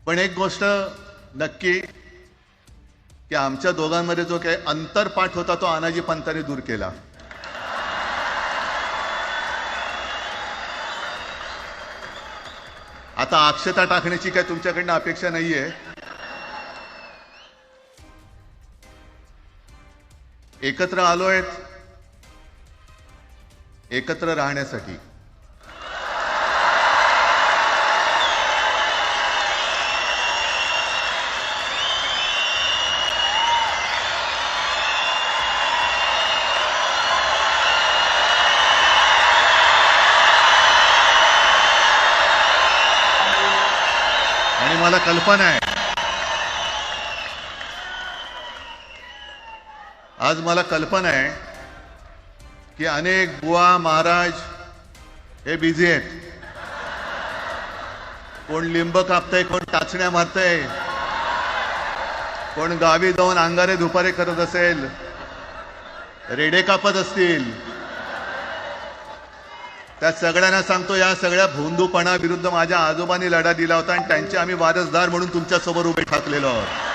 पण एक गोष्ट नक्की की आमच्या दोघांमध्ये जो काही अंतरपाठ होता तो आनाजी पंतांनी दूर केला. आता अक्षता टाकण्याची काय तुमच्याकडनं अपेक्षा नाहीये. एकत्र आलोय एकत्र राहण्यासाठी. आणि मला कल्पना आहे, आज मला कल्पना आहे की अनेक बुवा महाराज हे बिझी आहेत. कोण लिंब कापतंय, कोण टाचण्या मारतंय, कोण गावी जाऊन अंगारे दुपारे करत असेल, रेडे कापत असतील. त्या सगळ्यांना सांगतो, या सगळ्या भोंदूपणा विरुद्ध माझ्या आजोबांनी लढा दिला होता आणि त्यांचे आम्ही वारसदार म्हणून तुमच्या समोर उभे ठाकलेलो आहोत.